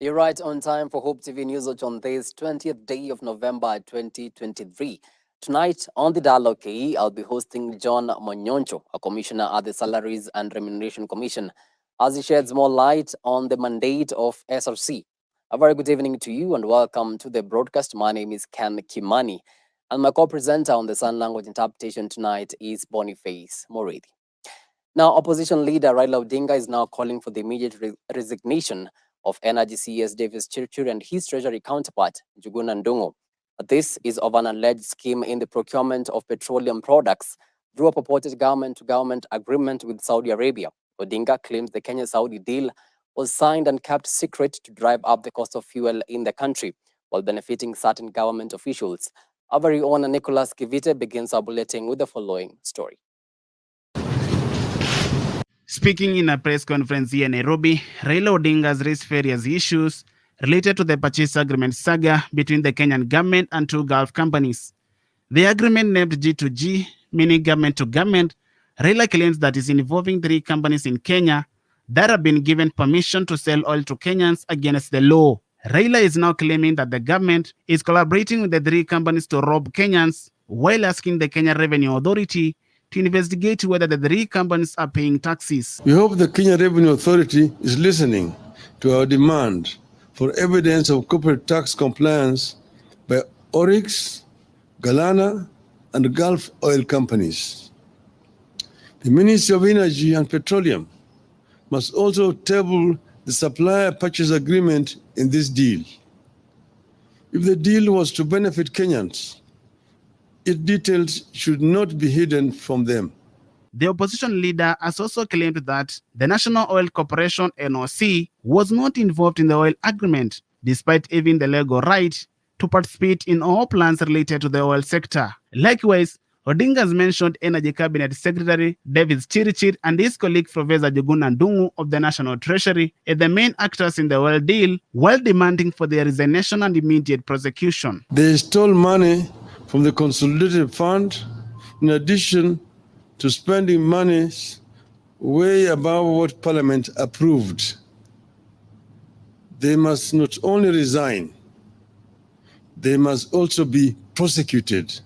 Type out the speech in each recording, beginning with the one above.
You're right on time for Hope TV Newswatch on this 20th day of November 2023. Tonight on the DialogueKE, I'll be hosting John Monyoncho, a commissioner at the Salaries and Remuneration Commission, as he sheds more light on the mandate of SRC. A very good evening to you and welcome to the broadcast. My name is Ken Kimani, and my co-presenter on the Sign Language interpretation tonight is Boniface Moredi. Now, opposition leader Raila Odinga is now calling for the immediate resignation of Energy CS Davis Chirchir and his Treasury counterpart, Njuguna Ndung'u. This is of an alleged scheme in the procurement of petroleum products through a purported government-to-government agreement with Saudi Arabia. Odinga claims the Kenya-Saudi deal was signed and kept secret to drive up the cost of fuel in the country while benefiting certain government officials. Our very own Nicholas Kivite begins our bulletin with the following story. Speaking in a press conference here in Nairobi, Raila Odinga has raised various issues related to the purchase agreement saga between the Kenyan government and two Gulf companies. The agreement, named G2G, meaning government to government, Raila claims that is involving three companies in Kenya that have been given permission to sell oil to Kenyans against the law. Raila is now claiming that the government is collaborating with the three companies to rob Kenyans while asking the Kenya Revenue Authority to investigate whether the three companies are paying taxes. We hope the Kenya Revenue Authority is listening to our demand for evidence of corporate tax compliance by Oryx, Galana, and Gulf oil companies. The Ministry of Energy and Petroleum must also table the supplier purchase agreement in this deal. If the deal was to benefit Kenyans, its details should not be hidden from them. The opposition leader has also claimed that the National Oil Corporation (NOC) was not involved in the oil agreement, despite having the legal right to participate in all plans related to the oil sector. Likewise, Odinga has mentioned Energy Cabinet Secretary David Chirchir and his colleague Professor Njuguna Ndung'u of the National Treasury as the main actors in the oil deal, while demanding for their resignation and immediate prosecution. They stole money from the consolidated fund, in addition to spending monies way above what Parliament approved. They must not only resign, they must also be prosecuted.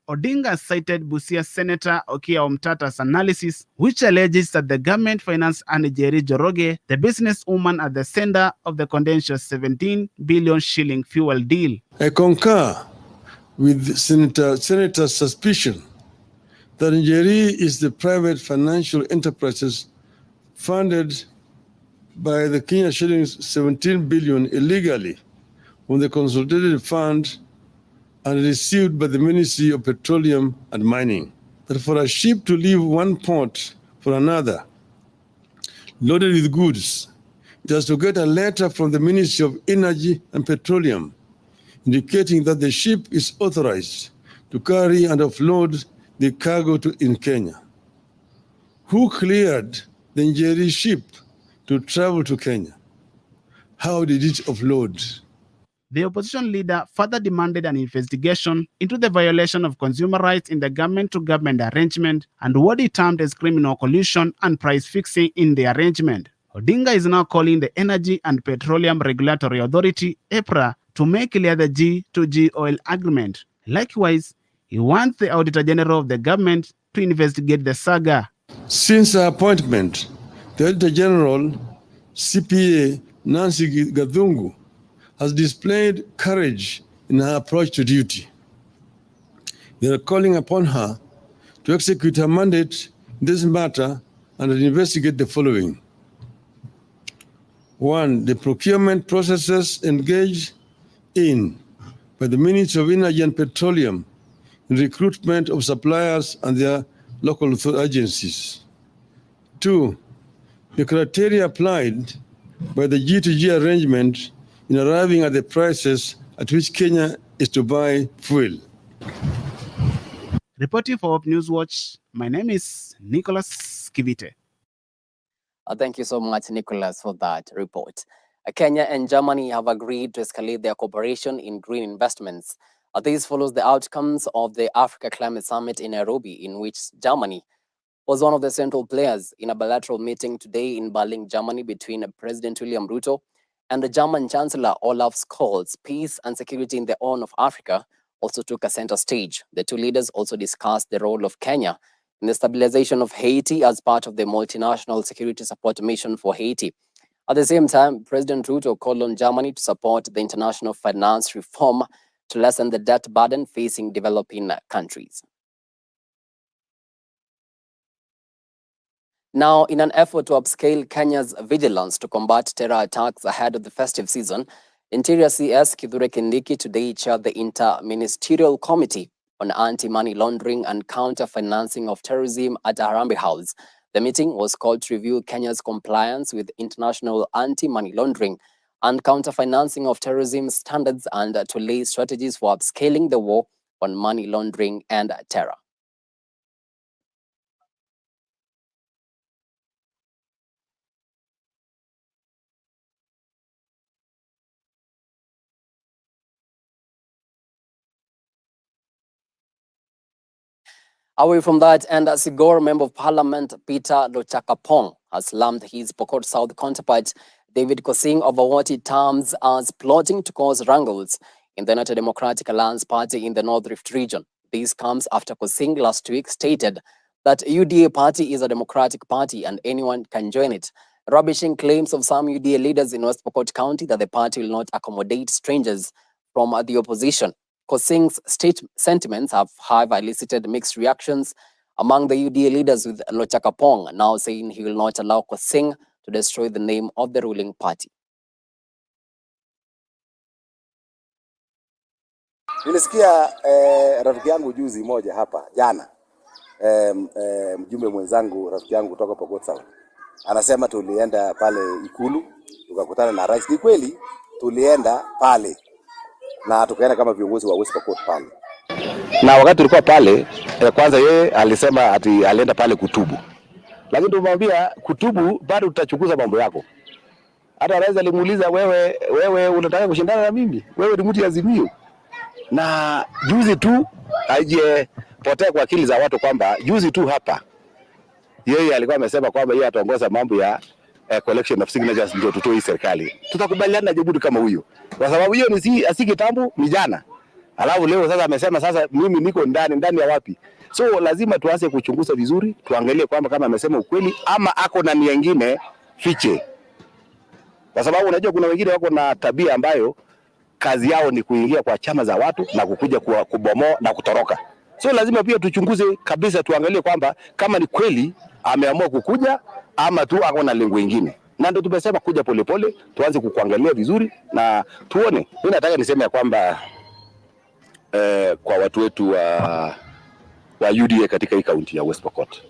Odinga cited Busia Senator Okiya Omtata's analysis, which alleges that the government financed Anne Njeri Njoroge, the businesswoman at the center of the contentious 17 billion shilling fuel deal. I concur with Senator's suspicion that Njeri is the private financial enterprises funded by the Kenya shillings 17 billion illegally from the consolidated fund and received by the Ministry of Petroleum and Mining. That for a ship to leave one port for another, loaded with goods, it has to get a letter from the Ministry of Energy and Petroleum indicating that the ship is authorized to carry and offload the cargo in Kenya. Who cleared the Njeri ship to travel to Kenya? How did it offload? The opposition leader further demanded an investigation into the violation of consumer rights in the government-to-government arrangement and what he termed as criminal collusion and price fixing in the arrangement. Odinga is now calling the Energy and Petroleum Regulatory Authority, EPRA, to make clear the G2G oil agreement. Likewise, he wants the Auditor General of the government to investigate the saga. Since her appointment, the Auditor General, CPA Nancy Gathungu, has displayed courage in her approach to duty. They are calling upon her to execute her mandate in this matter and investigate the following. 1. The procurement processes engaged in by the Ministry of Energy and Petroleum in recruitment of suppliers and their local agencies. 2. The criteria applied by the G2G arrangement in arriving at the prices at which Kenya is to buy fuel. Reporting for Newswatch, my name is Nicholas Kivite. Thank you so much, Nicholas, for that report. Kenya and Germany have agreed to escalate their cooperation in green investments. This follows the outcomes of the Africa Climate Summit in Nairobi, in which Germany was one of the central players in a bilateral meeting today in Berlin, Germany, between President William Ruto And the German Chancellor Olaf Scholz, peace and security in the Horn of Africa, also took a center stage. The two leaders also discussed the role of Kenya in the stabilization of Haiti as part of the multinational security support mission for Haiti. At the same time, President Ruto called on Germany to support the international finance reform to lessen the debt burden facing developing countries. Now, in an effort to upscale Kenya's vigilance to combat terror attacks ahead of the festive season, Interior CS Kithure Kindiki today chaired the Inter-Ministerial Committee on Anti-Money Laundering and Counter-Financing of Terrorism at Harambee House. The meeting was called to review Kenya's compliance with international anti-money laundering and counter-financing of terrorism standards and to lay strategies for upscaling the war on money laundering and terror. Away from that, and Sigor Member of Parliament Peter Lochakapong has slammed his Pokot South counterpart David Kosing over what he terms as plotting to cause wrangles in the United Democratic Alliance Party in the North Rift region. This comes after Kosing last week stated that UDA party is a democratic party and anyone can join it, rubbishing claims of some UDA leaders in West Pokot County that the party will not accommodate strangers from the opposition. Kosing's sentiments have, however, elicited mixed reactions among the UDA leaders, with Lochakapong now saying he will not allow Kosing to destroy the name of the ruling party. Nilisikia rafiki yangu juzi moja hapa jana, mjumbe mwenzangu rafiki yangu kutoka Pokot South anasema tulienda pale Ikulu tukakutana na rais. Ni kweli tulienda pale na tukaenda kama viongozi wa West Pokot pale. Na wakati tulikuwa pale, kwanza yeye alisema ati alienda pale kutubu. Lakini tumwambia kutubu bado tutachunguza mambo yako. Hata rais alimuuliza, wewe unataka kushindana na mimi? Wewe ni mtu Azimio. Na juzi tu aje potea kwa akili za watu kwamba juzi tu hapa yeye alikuwa amesema kwamba yeye ataongoza mambo ya collection of signatures ndio tutoe hii serikali. Tutakubaliana na jibu kama huyo. Kwa sababu hiyo ni si kitambo, ni jana. Alafu leo sasa amesema sasa mimi niko ndani ya wapi? So lazima tuanze kuchunguza vizuri, tuangalie kwamba kama amesema ukweli ama ako na nia nyingine fiche. Kwa sababu unajua kuna wengine wako na tabia ambayo kazi yao ni kuingia kwa chama za watu na kukuja kubomoa na kutoroka. So lazima pia tuchunguze kabisa, tuangalie kwamba kama ni kweli ameamua kukuja ama tu ako na lengo lingine. Na ndio tumesema kuja polepole, tuanze kukuangalia vizuri na tuone. Mimi nataka niseme ya kwamba kwa watu wetu wa UDA katika hii kaunti ya West Pokot,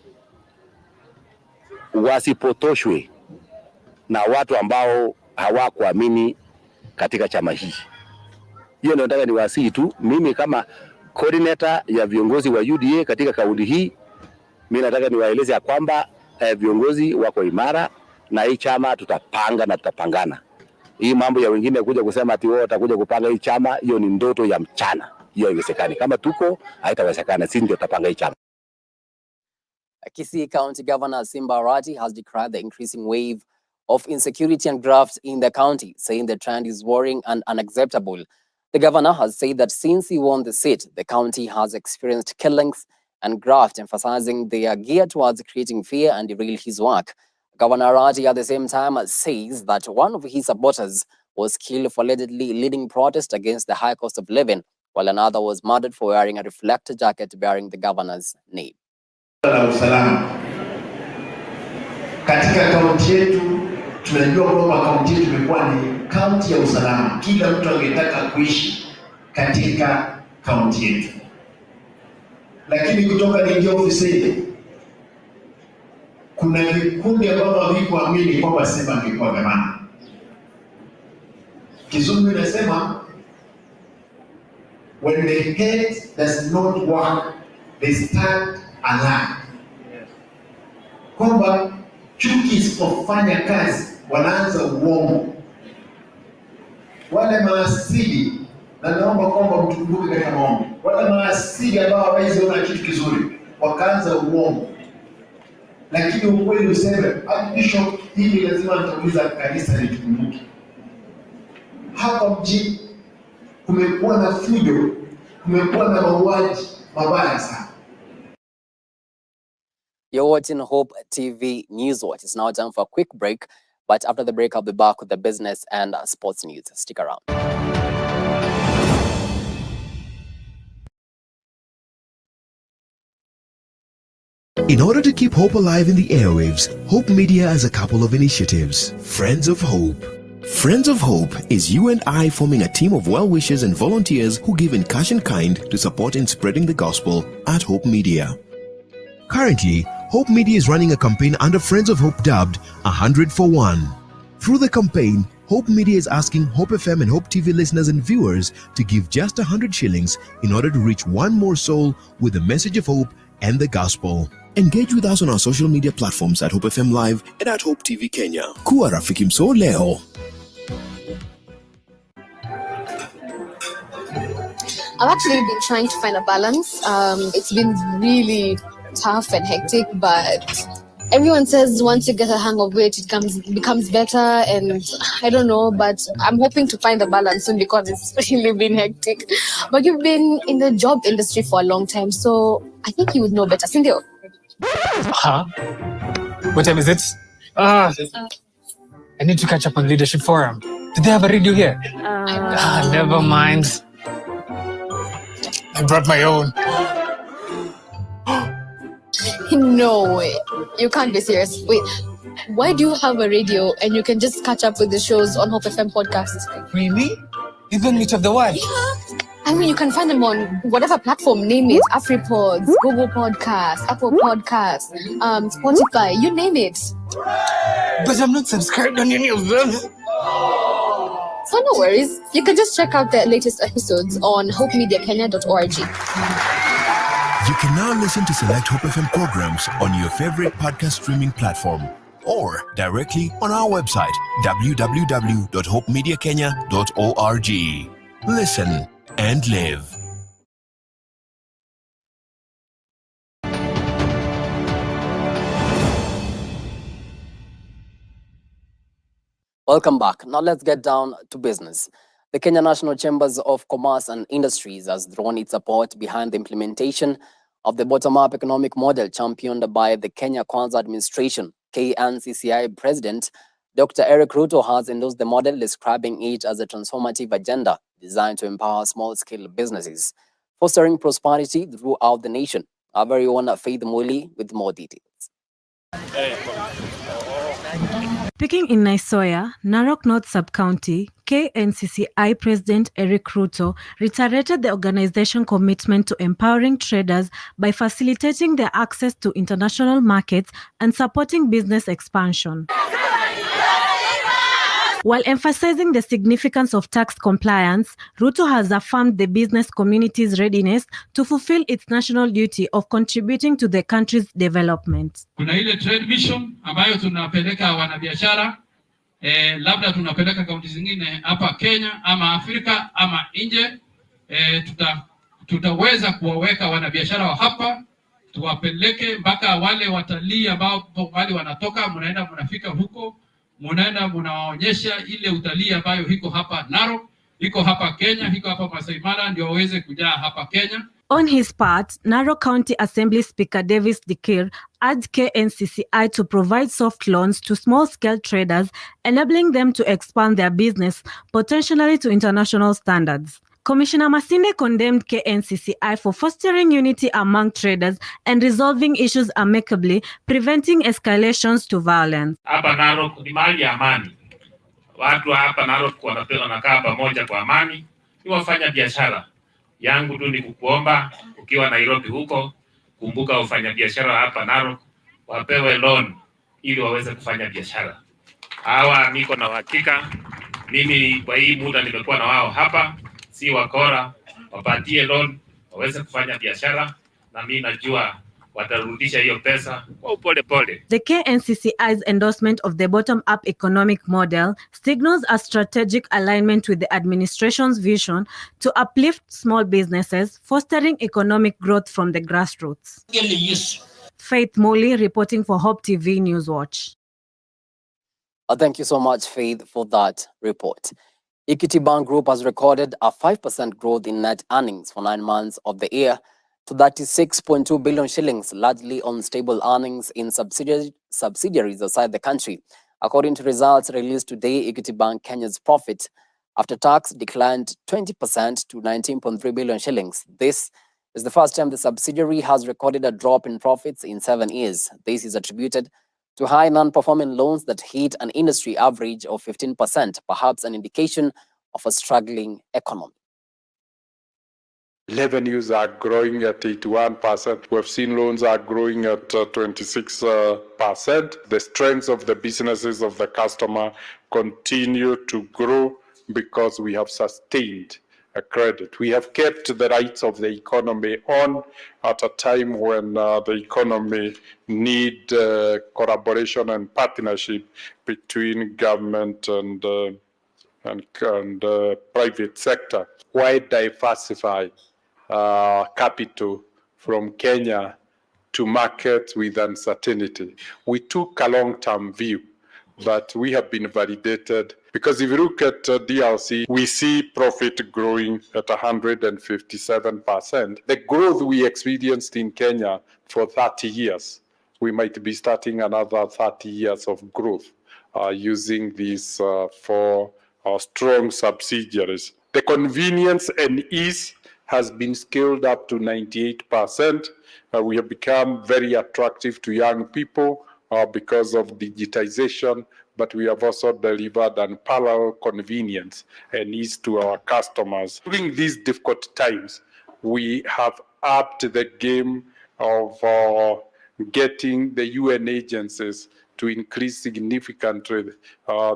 wasipotoshwe na watu ambao hawakuamini katika chama hii. Hiyo ndio nataka niwasihi tu. Mimi kama coordinator ya viongozi wa UDA katika kaunti hii, mimi nataka niwaeleze ya kwamba viongozi wako imara na hii chama tutapanga na tutapangana. Hii mambo ya wengine kuja kusema ati wao watakuja kupanga hii chama, hiyo ni ndoto ya mchana. Hiyo haiwezekani. Kama tuko haitawezekana, sisi ndio tutapanga hii chama. Kisii County Governor Simba Arati has decried the increasing wave of insecurity and graft in the county, saying the trend is worrying and unacceptable. The governor has said that since he won the seat, the county has experienced killings and graft, emphasizing they are geared towards creating fear and derail his work. Governor Arati at the same time says that one of his supporters was killed for allegedly leading protest against the high cost of living, while another was murdered for wearing a reflector jacket bearing the governor's name. Katika kaunti yetu tunajua kwamba kaunti yetu imekuwa ni kaunti ya usalama. Kila mtu angetaka kuishi katika kaunti yetu. Lakini kutoka niingia ofisini, kuna vikundi ambavyo havikuamini kwamba Simba angekuwa gavana. Kizungu inasema when the head does not work, they start a lie. Kwamba chuki isipofanya kazi wanaanza uongo. Wale maasili, na naomba kwamba mtukumbuke katika maombi, wale maasili ambao hawawezi ona kitu kizuri wakaanza uongo. Lakini ukweli useme, Bishop, hili lazima nitauliza kanisa litukumbuke. hapa mjini kumekuwa na fujo, kumekuwa na mauaji mabaya sana. You're watching Hope TV Newswatch. It's now time for a quick break, but after the break, I'll be back with the business and sports news. Stick around. In order to keep hope alive in the airwaves, Hope Media has a couple of initiatives. Friends of Hope. Friends of Hope is you and I forming a team of well-wishers and volunteers who give in cash and kind to support in spreading the gospel at Hope Media. Currently, Hope Media is running a campaign under Friends of Hope dubbed 100 for 1. Through the campaign, Hope Media is asking Hope FM and Hope TV listeners and viewers to give just 100 shillings in order to reach one more soul with the message of hope and the gospel. Engage with us on our social media platforms at Hope FM Live and at Hope TV Kenya. Kuwa rafiki mso leo. I've actually been trying to find a balance. It's been really tough and hectic, but everyone says once you get a hang of it, it becomes better, and I don't know, but I'm hoping to find a balance soon because it's really been hectic. But you've been in the job industry for a long time, so I think you would know better. Cindy. Huh? What time is it? I need to catch up on Leadership Forum. Did they have a radio here? Never mind. I brought my own. No way. You can't be serious. Wait, why do you have a radio and you can just catch up with the shows on Hope FM podcasts? Really? Even Meet of the World? Yeah. I mean, you can find them on whatever platform, name it. AfriPods, Google Podcasts, Apple Podcasts, Spotify, you name it. But I'm not subscribed on any of them. So no worries. You can just check out the latest episodes on hopemediakenya.org. You can now listen to select Hope FM programs on your favorite podcast streaming platform or directly on our website, www.hopemediakenya.org. Listen and live. Welcome back. Now let's get down to business. The Kenya National Chambers of Commerce and Industries has thrown its support behind the implementation of the bottom-up economic model championed by the Kenya Kwanza administration. KNCCI President Dr. Eric Ruto has endorsed the model, describing it as a transformative agenda designed to empower small-scale businesses, fostering prosperity throughout the nation. Our very own Faith Muli with more details. Speaking in Naisoya, Narok North Sub-County, KNCCI President Eric Ruto reiterated the organization commitment to empowering traders by facilitating their access to international markets and supporting business expansion. While emphasizing the significance of tax compliance, Ruto has affirmed the business community's readiness to fulfill its national duty of contributing to the country's development. Kuna ile trade mission ambayo tunapeleka wanabiashara, labda tunapeleka kaunti zingine hapa Kenya ama Afrika ama nje, tutaweza kuwaweka wanabiashara wa hapa, tuwapeleke mpaka wale watalii ambao wale wanatoka, mnaenda mnafika huko, munaenda munawaonyesha ile utalii ambayo iko hapa Narok, iko hapa Kenya, iko hapa Masai Mara, ndio waweze kujaa hapa Kenya. On his part, Narok County Assembly Speaker Davis Dikir urged KNCCI to provide soft loans to small-scale traders, enabling them to expand their business, potentially to international standards. Commissioner Masinde condemned KNCCI for fostering unity among traders and resolving issues amicably, preventing escalations to violence. Hapa Narok ni mahali ya amani. Watu hapa Narok wanakaa pamoja kwa amani, ni wafanya biashara. Yangu tu ni kukuomba, ukiwa Nairobi huko, kumbuka wafanya biashara hapa Narok wapewe loan ili waweze kufanya biashara. Hawa niko na uhakika, mimi kwa hii muda nimekuwa na wao hapa, si wakora, wapatie loan waweze kufanya biashara, na mimi najua watarudisha hiyo pesa kwa upole pole. The KNCCI's endorsement of the bottom-up economic model signals a strategic alignment with the administration's vision to uplift small businesses, fostering economic growth from the grassroots. Faith Moli reporting for Hope TV Newswatch. Thank you so much, Faith, for that report. Equity Bank Group has recorded a 5% growth in net earnings for 9 months of the year to 36.2 billion shillings, largely on stable earnings in subsidiaries outside the country. According to results released today, Equity Bank Kenya's profit after tax declined 20% to 19.3 billion shillings. This is the first time the subsidiary has recorded a drop in profits in 7 years. This is attributed to high non-performing loans that hit an industry average of 15%, perhaps an indication of a struggling economy. Revenues are growing at 81%. We've seen loans are growing at 26%. The strengths of the businesses of the customer continue to grow because we have sustained a credit. We have kept the rights of the economy on at a time when the economy need collaboration and partnership between government and private sector. Why diversify capital from Kenya to markets with uncertainty? We took a long-term view, but we have been validated because if you look at DRC, we see profit growing at 157%. The growth we experienced in Kenya for 30 years, we might be starting another 30 years of growth using these four strong subsidiaries. The convenience and ease has been scaled up to 98%. We have become very attractive to young people because of digitization, but we have also delivered unparalleled convenience and ease to our customers. During these difficult times, we have upped the game of getting the UN agencies to increase significantly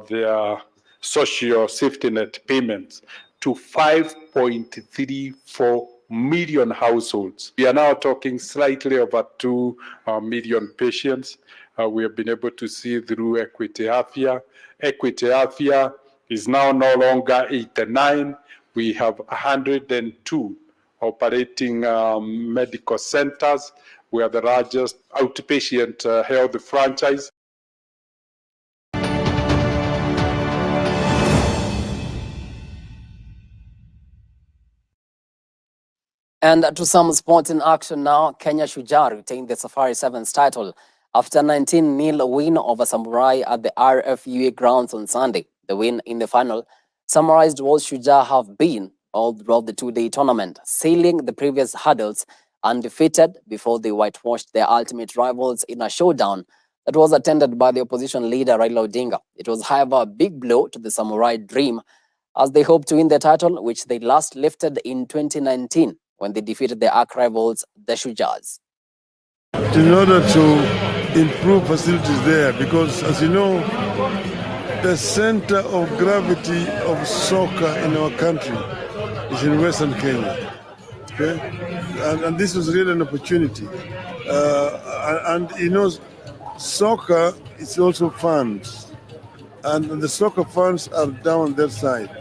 their social safety net payments to 5.34 million households. We are now talking slightly over 2 million patients. We have been able to see through Equity Afya. Equity Afya is now no longer 89. We have 102 operating medical centers. We are the largest outpatient health franchise. And to some sporting action now, Kenya Shujaa retained the Safari Sevens title after a 19-0 win over Samurai at the RFUA grounds on Sunday. The win in the final summarized what Shujaa have been all throughout the 2-day tournament, sailing the previous hurdles undefeated before they whitewashed their ultimate rivals in a showdown that was attended by the opposition leader Raila Odinga. It was, however, a big blow to the Samurai dream as they hope to win the title, which they last lifted in 2019 when they defeated their arch rivals, the Shujaas. In order to improve facilities there, because as you know, the center of gravity of soccer in our country is in Western Kenya. Okay? And this was really an opportunity. And you know, soccer is also funds. And the soccer funds are down that side.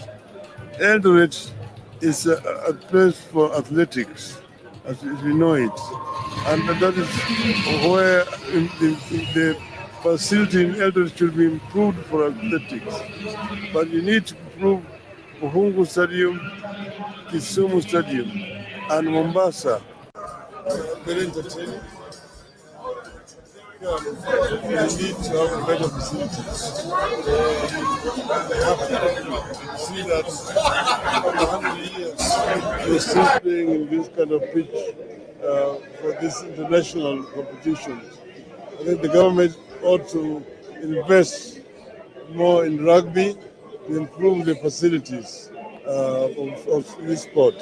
Eldoret is a place for athletics, as we know it. And that is where the facility in Eldoret should be improved for athletics. But you need to improve Uhungu Stadium, Kisumu Stadium, and Mombasa. Very entertaining. We need to have better facilities. See that after 100 years, we're still playing in this kind of pitch for these international competitions. I think the government ought to invest more in rugby to improve the facilities of this sport.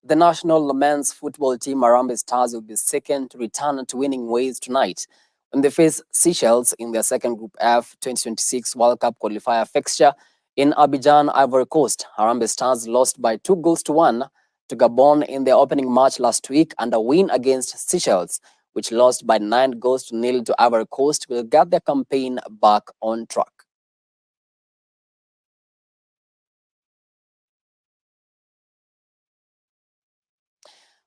The national men's football team, Harambee Stars, will be second to return to winning ways tonight when they face Seychelles in their second Group F 2026 World Cup qualifier fixture in Abidjan, Ivory Coast. Harambee Stars lost by 2-1 to Gabon in their opening match last week, and a win against Seychelles, which lost by 9-0 to Ivory Coast, will get their campaign back on track.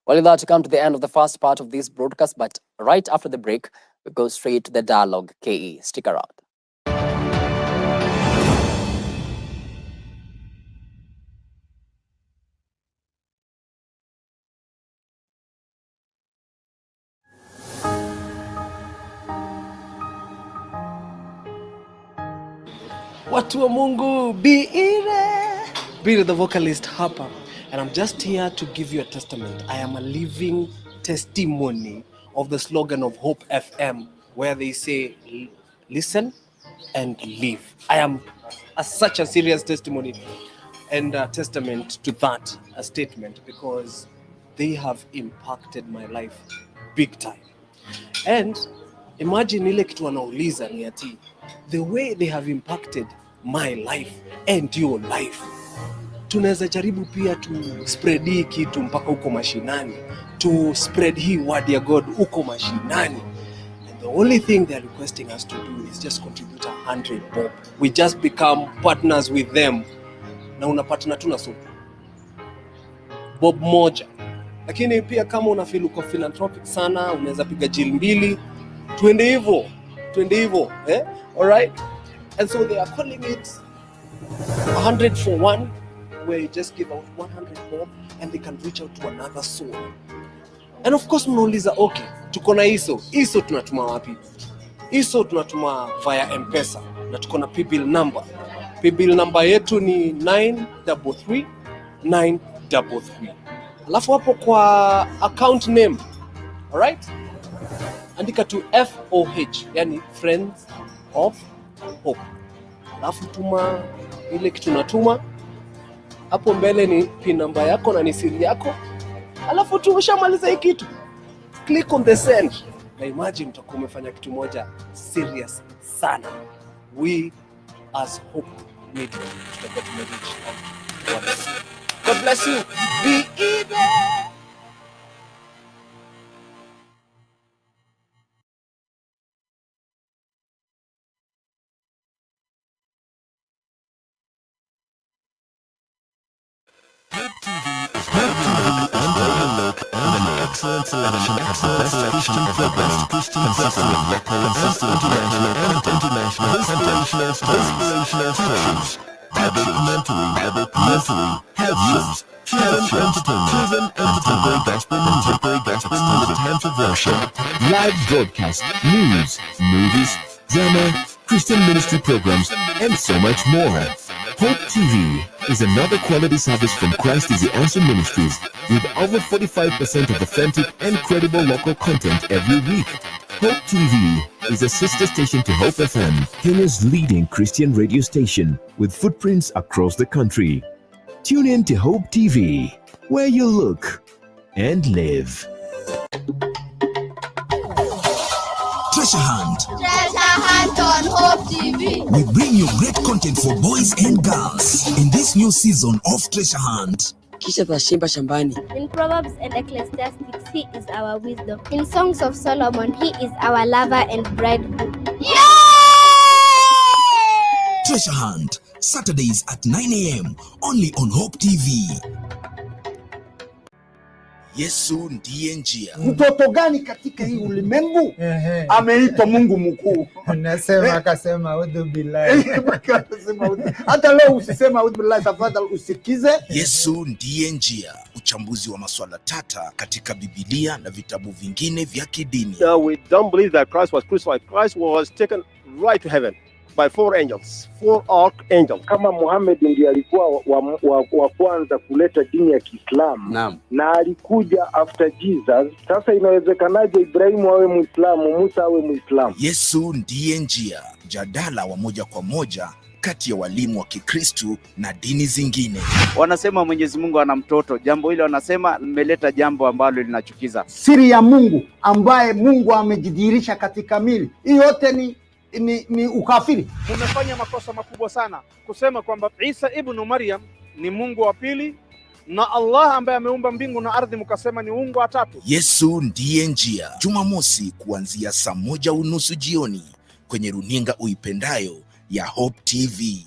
Well, we're about to come to the end of the first part of this broadcast, but right after the break, we go straight to the DialogueKE. Stick around. Watu wa Mungu, be the vocalist hapa, and I'm just here to give you a testament. I am a living testimony of the slogan of Hope FM, where they say, listen and live. I am such a serious testimony and a testament to that, a statement, because they have impacted my life big time. And imagine ile kitu wanauliza ni ati the way they have impacted my life and your life. Tunaweza jaribu pia to spread hii kitu mpaka huko mashinani, to spread hii word ya God huko mashinani. And the only thing they are requesting us to do is just contribute 100 bob. We just become partners with them. Na unapatana tu na bob moja. Lakini pia kama una feel uko philanthropic sana, unaweza piga jil 2. Twende hivyo, all right? And so they are calling it 100 for one, where you just give out 100 bob and they can reach out to another soul. And of course mnauliza, okay, tuko na hiso tunatuma wapi? Hiso tunatuma via M-Pesa na tuko na P-bill number. P-bill number yetu ni 933 933. Alafu hapo kwa account name, all right? Andika tu FOH, yani Friends of Hope. Alafu tuma ile kitu natuma. Hapo mbele ni pin number yako na ni siri yako. Alafu tu ushamaliza hii kitu, click on the send. Na imagine utakuwa umefanya kitu moja serious sana. We as Hope Media tutakuwa tumereach out. God bless you. Be eager. Excellent selection of the best Christian programs, consistent records, international inspirational teachings, Bible commentary, health shows, children entertainment, gospel music, times of worship, live broadcast, news, movies, drama, Christian ministry programs, and so much more. Hope TV is another quality service from Christ is the Answer Ministries, with over 45% of authentic and credible local content every week. Hope TV is a sister station to Hope FM, Kenya's leading Christian radio station, with footprints across the country. Tune in to Hope TV, where you look and live. Treasure Hunt on Hope TV. We bring you great content for boys and girls in this new season of Treasure Hunt. Kisha twashimba shambani. In Proverbs and Ecclesiastes, he is our wisdom. In Songs of Solomon, he is our lover and bridegroom. Yay! Treasure Hunt, Saturdays at 9 a.m. only on Hope TV. Yesu ndiye njia. Mtoto gani katika hii ulimwengu ameitwa Mungu mkuu? Nasema akasema udhu billahi. Hata leo usisema udhu billahi, tafadhali usikize. Yesu ndiye njia, uchambuzi wa masuala tata katika Biblia na vitabu vingine vya kidini. We don't believe that Christ was crucified. Christ was taken right to heaven by 4 angels, 4 archangels. Kama Muhammad ndiye alikuwa wa kwanza kuleta dini ya Kiislamu na alikuja after Jesus, sasa inawezekanaje Ibrahimu awe Muislamu, Musa awe Muislamu? Yesu ndiye njia, jadala wa moja kwa moja kati ya walimu wa Kikristo na dini zingine. Wanasema Mwenyezi Mungu ana mtoto. Jambo hilo wanasema limeleta jambo ambalo linachukiza. Siri ya Mungu ambaye Mungu amejidhihirisha katika mili. Hii yote ni ukafiri. Tumefanya makosa makubwa sana kusema kwamba Isa ibn Maryam ni Mungu wa pili na Allah ambaye ameumba mbingu na ardhi mkasema ni Mungu wa tatu. Yesu ndiye njia, Jumamosi kuanzia saa 1:30 jioni kwenye runinga uipendayo ya Hope TV.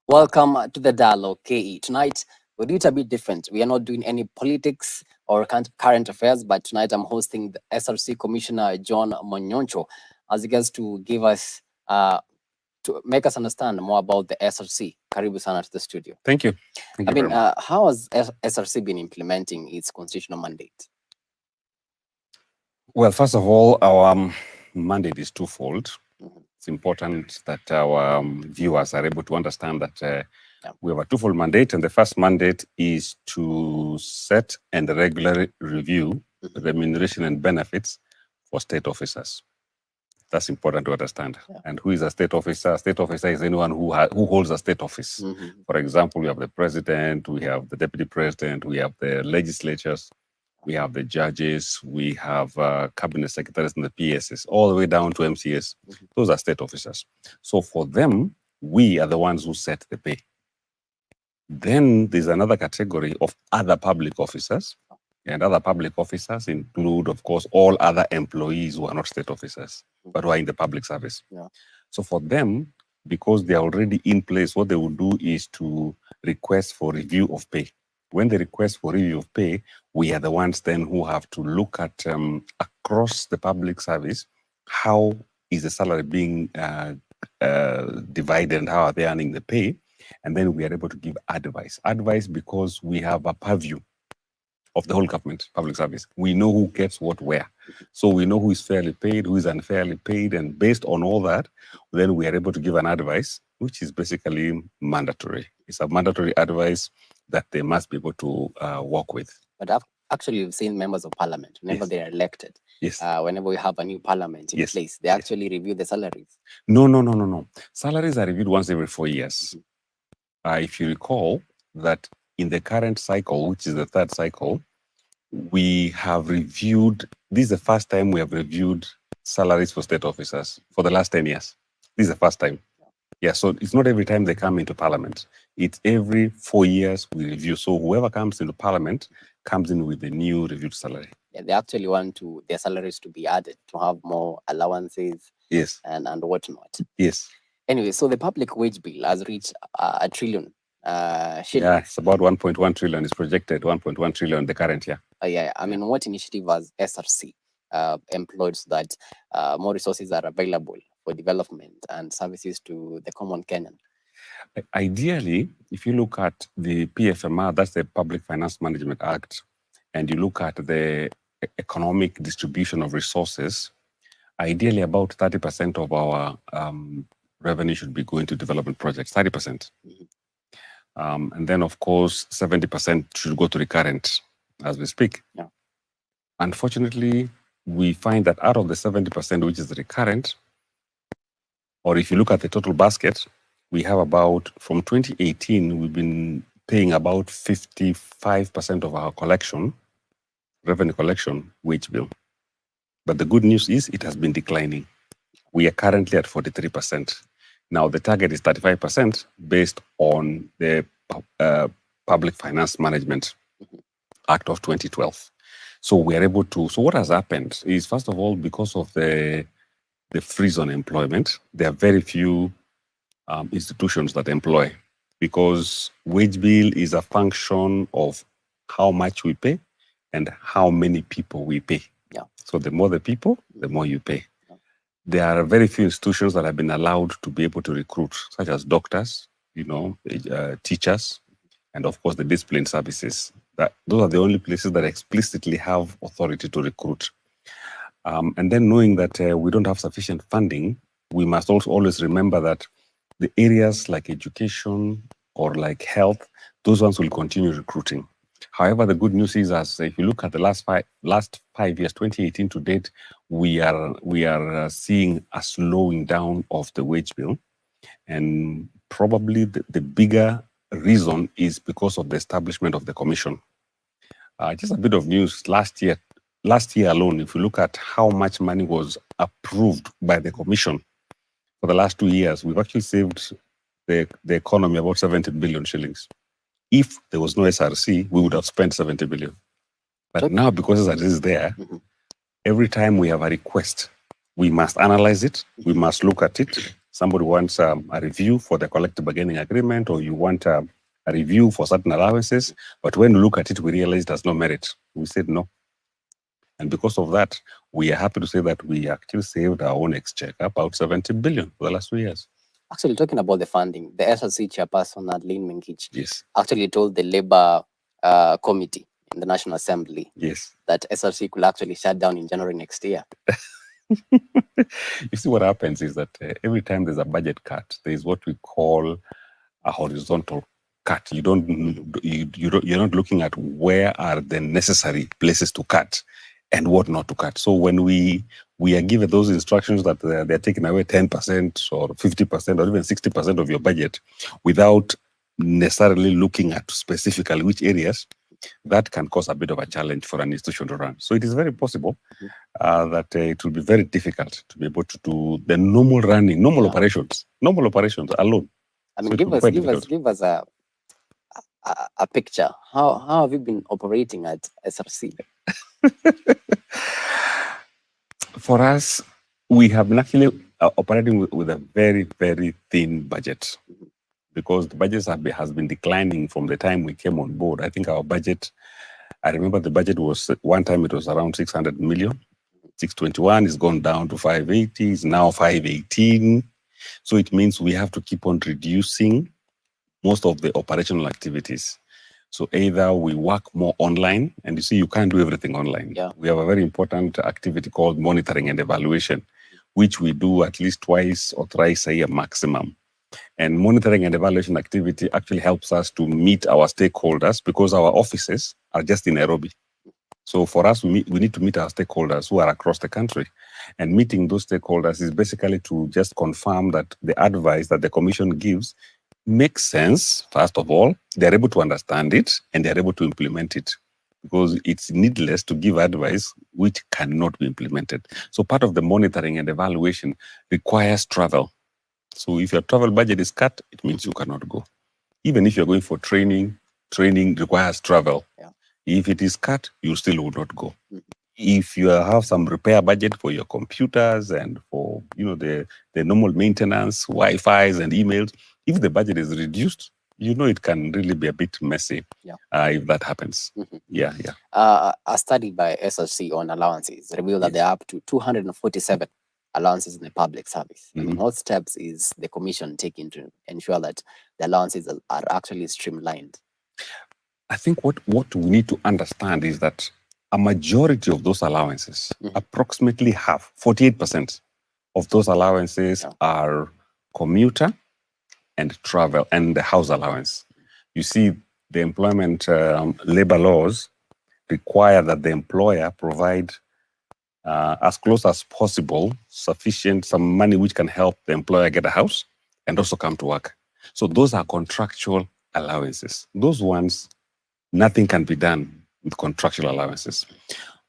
Welcome to the DialogueKE. Tonight, we do it a bit different. We are not doing any politics or current affairs, but tonight I'm hosting the SRC Commissioner John Monyoncho. as you guys to give us, to make us understand more about the SRC. Karibu sana to the studio. Thank you. Thank you very much. How has SRC been implementing its constitutional mandate? Well, first of all, our mandate is twofold. It's important that our viewers are able to understand that we have a twofold mandate, and the first mandate is to set and regularly review remuneration and benefits for state officers. That's important to understand. And who is a state officer? A state officer is anyone who holds a state office. For example, we have the president, we have the deputy president, we have the legislatures, we have the judges, we have cabinet secretaries and the PSs, all the way down to MCS. Those are state officers. So for them, we are the ones who set the pay. Then there's another category of other public officers. And other public officers include, of course, all other employees who are not state officers, but who are in the public service. So for them, because they are already in place, what they will do is to request for review of pay. When they request for review of pay, we are the ones then who have to look at across the public service, how is the salary being divided and how are they earning the pay? And then we are able to give advice. Advice because we have a purview of the whole government, public service. We know who gets what where. So we know who is fairly paid, who is unfairly paid, and based on all that, then we are able to give an advice, which is basically mandatory. It's a mandatory advice that they must be able to work with. But actually, you've seen members of parliament, whenever they are elected, whenever we have a new parliament in place, they actually review the salaries. No. Salaries are reviewed once every 4 years. If you recall that in the current cycle, which is the third cycle, we have reviewed, this is the first time we have reviewed salaries for state officers for the last 10 years. This is the first time. Yeah, so it's not every time they come into parliament. It's every 4 years we review. So whoever comes into parliament comes in with the new reviewed salary. Yeah, they actually want their salaries to be added, to have more allowances and whatnot. Yes. Anyway, so the public wage bill has reached a trillion. Yeah, it's about 1.1 trillion. It's projected 1.1 trillion the current year. Yeah, I mean, what initiative has SRC employed so that more resources are available for development and services to the common Kenyan? Ideally, if you look at the PFMR, that's the Public Finance Management Act, and you look at the economic distribution of resources, ideally about 30% of our revenue should be going to development projects, 30%. And then, of course, 70% should go to recurrent as we speak. Unfortunately, we find that out of the 70%, which is recurrent, or if you look at the total basket, we have about, from 2018, we've been paying about 55% of our collection, revenue collection, wage bill. But the good news is it has been declining. We are currently at 43%. Now, the target is 35% based on the Public Finance Management Act of 2012. So we are able to, so what has happened is, first of all, because of the freeze on employment, there are very few institutions that employ, because wage bill is a function of how much we pay and how many people we pay. So the more the people, the more you pay. There are very few institutions that have been allowed to be able to recruit, such as doctors, teachers, and of course the discipline services. Those are the only places that explicitly have authority to recruit. And then knowing that we don't have sufficient funding, we must also always remember that the areas like education or like health, those ones will continue recruiting. However, the good news is, as if you look at the last five years, 2018 to date, we are seeing a slowing down of the wage bill, and probably the bigger reason is because of the establishment of the commission. Just a bit of news: last year alone, if you look at how much money was approved by the commission for the last 2 years, we've actually saved the economy about 70 billion shillings. If there was no SRC, we would have spent 70 billion. But now, because SRC is there, every time we have a request, we must analyze it, we must look at it. Somebody wants a review for the collective bargaining agreement, or you want a review for certain allowances, but when we look at it, we realize it has no merit. We said no. And because of that, we are happy to say that we actually saved our own exchequer about 70 billion for the last 2 years. Actually, talking about the funding, the SRC chairperson, Adeline Menkich, yes, actually told the Labour Committee in the National Assembly yes, that SRC could actually shut down in January next year. You see, what happens is that every time there's a budget cut, there is what we call a horizontal cut. You don't, you're not looking at where are the necessary places to cut and what not to cut. So when we are given those instructions that they're taking away 10% or 50% or even 60% of your budget without necessarily looking at specifically which areas, that can cause a bit of a challenge for an institution to run. So it is very possible that it will be very difficult to be able to do the normal running, normal operations alone. I mean, So give us a picture. How have you been operating at SRC? For us, we have been actually operating with a very, very thin budget because the budget has been declining from the time we came on board. I think our budget, I remember the budget was, one time it was around 600 million. 621 is gone down to 580, is now 518. So it means we have to keep on reducing most of the operational activities. So either we work more online, and you see, you can't do everything online. Yeah. We have a very important activity called monitoring and evaluation, which we do at least twice or thrice a year maximum. And monitoring and evaluation activity actually helps us to meet our stakeholders because our offices are just in Nairobi. So for us, we need to meet our stakeholders who are across the country. And meeting those stakeholders is basically to just confirm that the advice that the commission gives makes sense. First of all, they're able to understand it and they're able to implement it, because it's needless to give advice which cannot be implemented. So part of the monitoring and evaluation requires travel. So if your travel budget is cut, it means you cannot go. Even if you're going for training requires travel. Yeah. If it is cut, you still would not go. If you have some repair budget for your computers and for the normal maintenance, Wi-Fi's and emails, if the budget is reduced, it can really be a bit messy if that happens. Yeah. A study by SRC on allowances revealed that there are up to 247 allowances in the public service. I mean, what steps is the commission taking to ensure that the allowances are actually streamlined? I think what we need to understand is that a majority of those allowances, approximately half, 48% of those allowances are commuter and travel and the house allowance. You see, the employment labor laws require that the employer provide as close as possible some money which can help the employer get a house and also come to work. So those are contractual allowances. Those ones, nothing can be done with contractual allowances.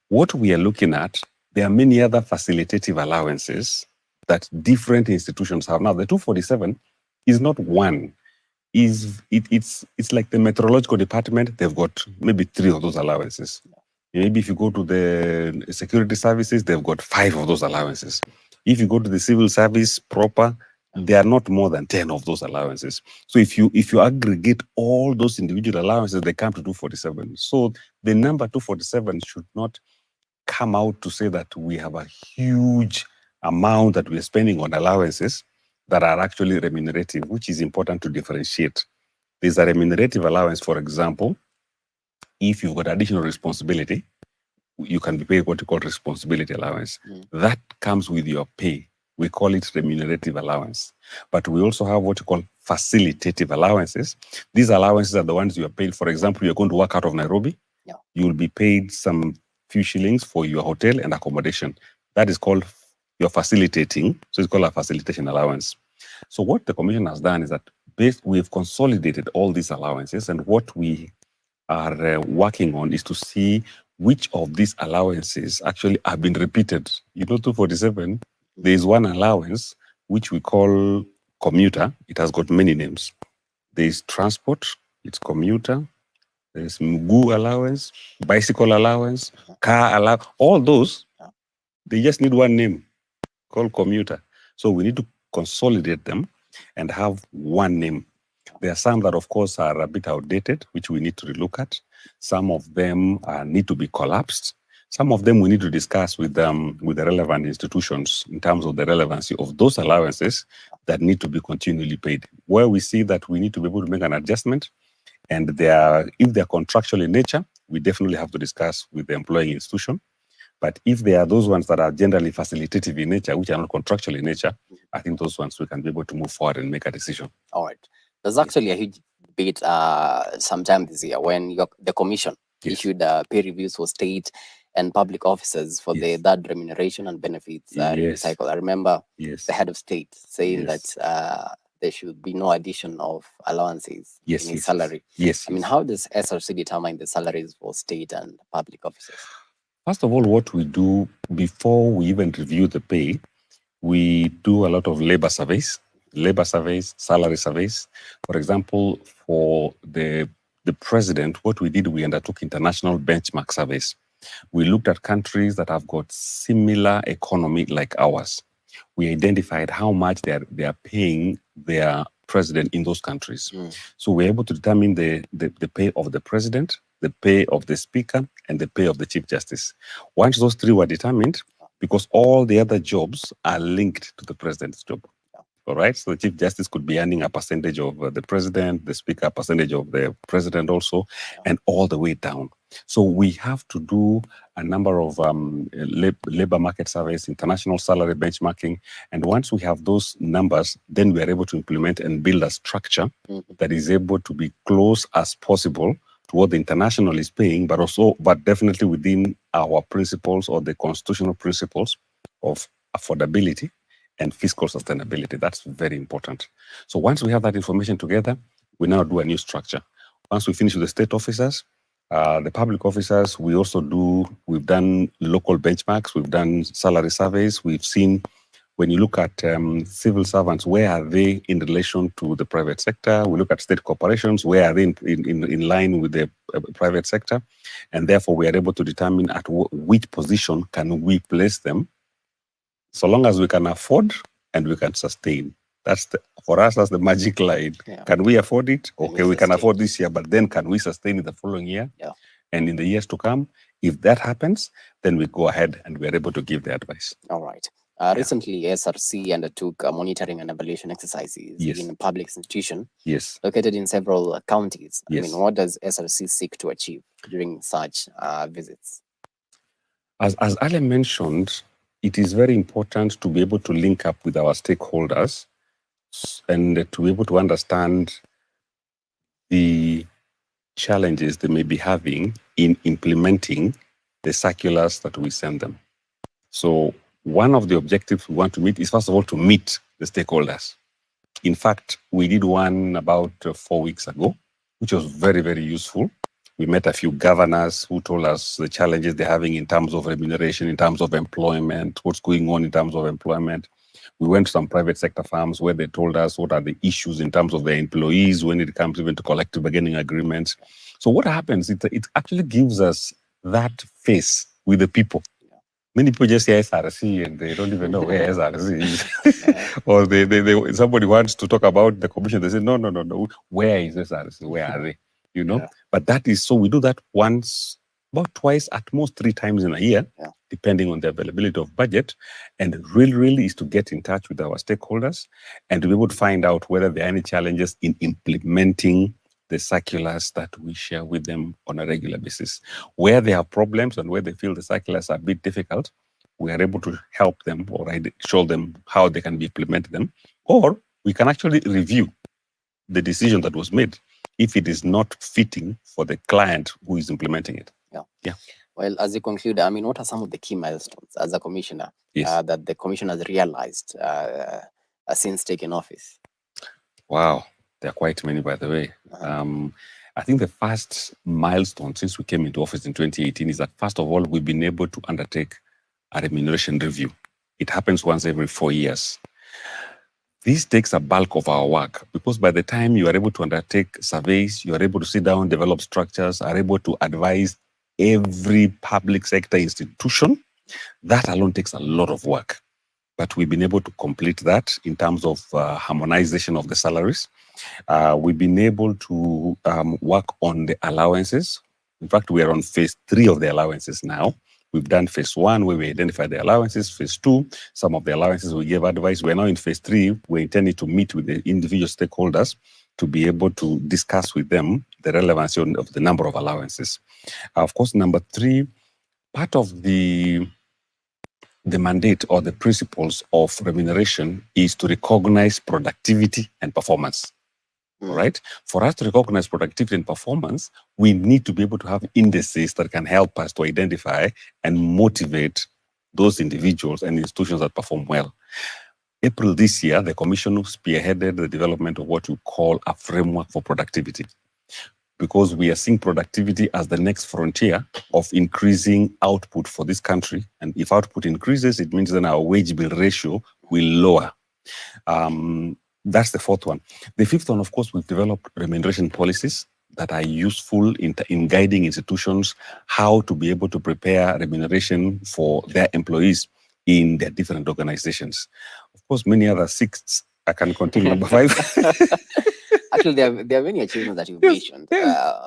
What we are looking at, there are many other facilitative allowances that different institutions have. Now, the 247 is not one. It's like the meteorological department, they've got maybe 3 of those allowances. Maybe if you go to the security services, they've got 5 of those allowances. If you go to the civil service proper, there are not more than 10 of those allowances. So if you aggregate all those individual allowances, they come to 247. So the number 247 should not come out to say that we have a huge amount that we're spending on allowances that are actually remunerative, which is important to differentiate. There's a remunerative allowance, for example. If you've got additional responsibility, you can be paid what you call responsibility allowance. That comes with your pay. We call it remunerative allowance. But we also have what you call facilitative allowances. These allowances are the ones you are paid. For example, you're going to work out of Nairobi. You will be paid some few shillings for your hotel and accommodation. That is called your facilitating. So it's called a facilitation allowance. So what the commission has done is that we've consolidated all these allowances, and what we are working on is to see which of these allowances actually have been repeated. 247, there is one allowance which we call commuter. It has got many names. There is transport, it's commuter. There is mguu allowance, bicycle allowance, car allowance. All those, they just need one name called commuter. So we need to consolidate them and have one name. There are some that, of course, are a bit outdated, which we need to relook at. Some of them need to be collapsed. Some of them we need to discuss with the relevant institutions in terms of the relevancy of those allowances that need to be continually paid. Where we see that we need to be able to make an adjustment, and if they're contractual in nature, we definitely have to discuss with the employing institution. But if there are those ones that are generally facilitative in nature, which are not contractual in nature, I think those ones we can be able to move forward and make a decision. All right. There's actually a huge debate sometime this year when the commission issued pay reviews for state and public officers for the third remuneration and benefits cycle. I remember the head of state saying that there should be no addition of allowances in his salary. I mean, how does SRC determine the salaries for state and public officers? First of all, what we do before we even review the pay, we do a lot of labor surveys, salary surveys. For example, for the president, what we did, we undertook international benchmark surveys. We looked at countries that have got similar economy like ours. We identified how much they are paying their president in those countries. So we're able to determine the pay of the president, the pay of the speaker, and the pay of the chief justice. Once those three were determined, because all the other jobs are linked to the president's job. All right, so the chief justice could be earning a percentage of the president, the speaker a percentage of the president also, and all the way down. So we have to do a number of labor market surveys, international salary benchmarking, and once we have those numbers, then we are able to implement and build a structure that is able to be close as possible to what the international is paying, but definitely within our principles or the constitutional principles of affordability and fiscal sustainability. That's very important. So once we have that information together, we now do a new structure. Once we finish with the state officers, the public officers, we've done local benchmarks, we've done salary surveys, we've seen, when you look at civil servants, where are they in relation to the private sector? We look at state corporations, where are they in line with the private sector? And therefore, we are able to determine at which position can we place them, so long as we can afford and we can sustain. For us, that's the magic line. Can we afford it? Okay, we can afford this year, but then can we sustain it the following year? And in the years to come? If that happens, then we go ahead and we're able to give the advice. All right. Recently, SRC undertook monitoring and evaluation exercises in a public institution located in several counties. I mean, what does SRC seek to achieve during such visits? As Alan mentioned, it is very important to be able to link up with our stakeholders and to be able to understand the challenges they may be having in implementing the circulars that we send them. So one of the objectives we want to meet is, first of all, to meet the stakeholders. In fact, we did one about 4 weeks ago, which was very, very useful. We met a few governors who told us the challenges they're having in terms of remuneration, in terms of employment, what's going on in terms of employment. We went to some private sector firms where they told us what are the issues in terms of their employees when it comes even to collective bargaining agreements. So what happens, it actually gives us that face with the people. Many people just say SRC and they don't even know where SRC is. Or somebody wants to talk about the commission. They say, no. Where is SRC? Where are they? You know? But that is, so we do that once, about twice, at most 3 times in a year, depending on the availability of budget. And really is to get in touch with our stakeholders and to be able to find out whether there are any challenges in implementing the circulars that we share with them on a regular basis. Where they have problems and where they feel the circulars are a bit difficult, we are able to help them or show them how they can be implemented them. Or we can actually review the decision that was made if it is not fitting for the client who is implementing it. Well, as you conclude, I mean, what are some of the key milestones as a commissioner that the commission has realized since taking office? Wow. There are quite many, by the way. I think the first milestone since we came into office in 2018 is that, first of all, we've been able to undertake a remuneration review. It happens once every 4 years. This takes a bulk of our work because by the time you are able to undertake surveys, you are able to sit down, develop structures, are able to advise every public sector institution. That alone takes a lot of work. But we've been able to complete that in terms of harmonization of the salaries. We've been able to work on the allowances. In fact, we are on phase 3 of the allowances now. We've done phase 1 where we identified the allowances. Phase 2, some of the allowances we gave advice. We're now in phase 3. We're intending to meet with the individual stakeholders to be able to discuss with them the relevancy of the number of allowances. Of course, number 3, part of the mandate or the principles of remuneration is to recognize productivity and performance. All right. For us to recognize productivity and performance, we need to be able to have indices that can help us to identify and motivate those individuals and institutions that perform well. April this year, the Commission spearheaded the development of what we call a framework for productivity, because we are seeing productivity as the next frontier of increasing output for this country. And if output increases, it means then our wage bill ratio will lower. That's the 4th one. The 5th one, of course, we've developed remuneration policies that are useful in guiding institutions how to be able to prepare remuneration for their employees in their different organizations. Of course, many other 6, I can continue. Number 5. Actually, there are many achievements that you've mentioned.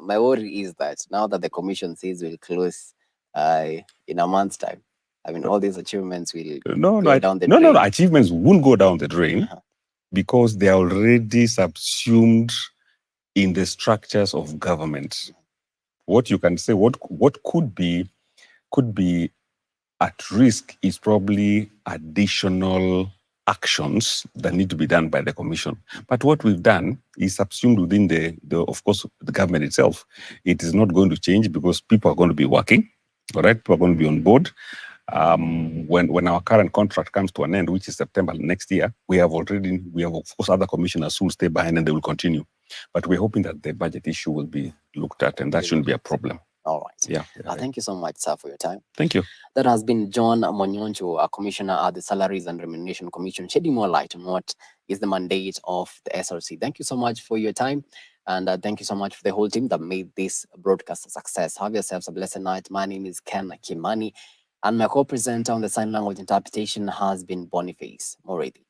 My worry is that now that the commission says will close in a month's time, I mean, all these achievements will go down the drain. No, achievements won't go down the drain because they are already subsumed in the structures of government. What you can say, what could be at risk is probably additional actions that need to be done by the commission. But what we've done is subsumed within of course, the government itself. It is not going to change because people are going to be working, all right? People are going to be on board. When our current contract comes to an end, which is September next year, we have of course other commissioners who will stay behind and they will continue. But we're hoping that the budget issue will be looked at and that shouldn't be a problem. All right. Yeah. Thank you so much, sir, for your time. Thank you. That has been John Monyoncho, a commissioner at the Salaries and Remuneration Commission, shedding more light on what is the mandate of the SRC. Thank you so much for your time. And thank you so much for the whole team that made this broadcast a success. Have yourselves a blessed night. My name is Ken Kimani. And my co-presenter on the sign language interpretation has been Boniface Moredi.